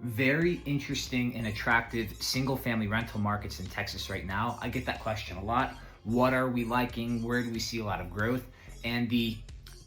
Very interesting and attractive single family rental markets in Texas right now. I get that question a lot. What are we liking? Where do we see a lot of growth? And the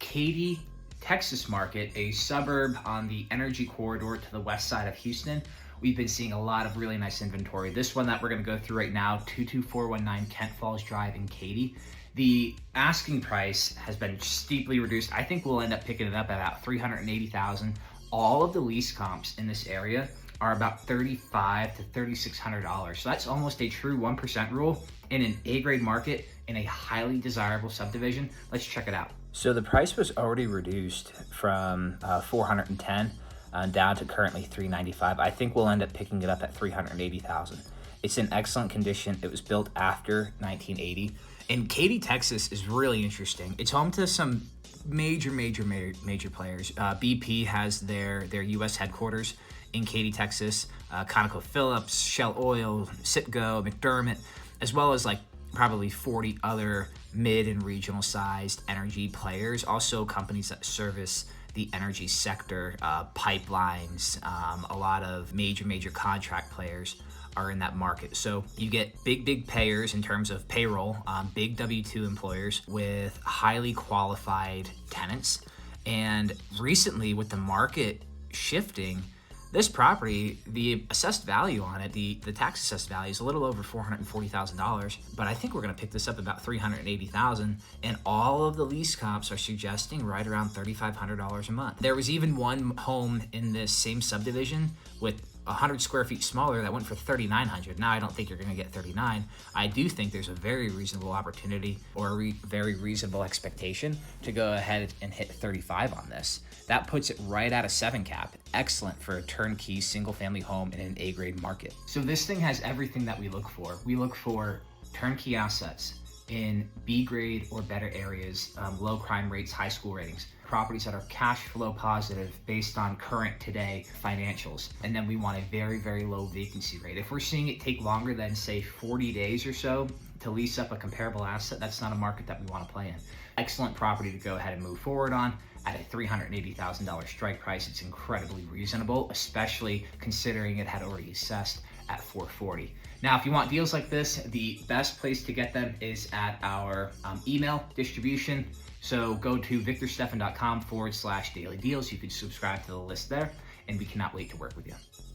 Katy, Texas market, a suburb on the energy corridor to the west side of Houston, we've been seeing a lot of really nice inventory. This one that we're gonna go through right now, 22419 Kent Falls Drive in Katy. The asking price has been steeply reduced. I think we'll end up picking it up at about $380,000. All of the lease comps in this area are about $3,500 to $3,600. So that's almost a true 1% rule in an A-grade market in a highly desirable subdivision. Let's check it out. So the price was already reduced from 410 down to currently 395. I think we'll end up picking it up at 380,000. It's in excellent condition. It was built after 1980. And Katy, Texas is really interesting. It's home to some major players. BP has their US headquarters in Katy, Texas. ConocoPhillips, Shell Oil, Citgo, McDermott, as well as like probably 40 other mid and regional sized energy players. Also companies that service the energy sector, pipelines, a lot of major contract players are in that market. So you get big payers in terms of payroll, big W-2 employers with highly qualified tenants. And recently with the market shifting, this property, the assessed value on it, the tax assessed value is a little over $440,000, but I think we're gonna pick this up about $380,000, and all of the lease comps are suggesting right around $3,500 a month. There was even one home in this same subdivision with 100 square feet smaller that went for $3,900. Now I don't think you're gonna get 39. I do think there's a very reasonable opportunity or a very reasonable expectation to go ahead and hit 35 on this. That puts it right at a 7 cap. Excellent for a turnkey single family home in an A-grade market. So this thing has everything that we look for. We look for turnkey assets in B-grade or better areas, low crime rates, high school ratings, properties that are cash flow positive based on current today financials. And then we want a very low vacancy rate. If we're seeing it take longer than say 40 days or so to lease up a comparable asset, that's not a market that we want to play in. Excellent property to go ahead and move forward on. At a $380,000 strike price, it's incredibly reasonable, especially considering it had already assessed at $440,000. Now, if you want deals like this, the best place to get them is at our email distribution. So go to victorstefan.com/daily deals. You can subscribe to the list there, and we cannot wait to work with you.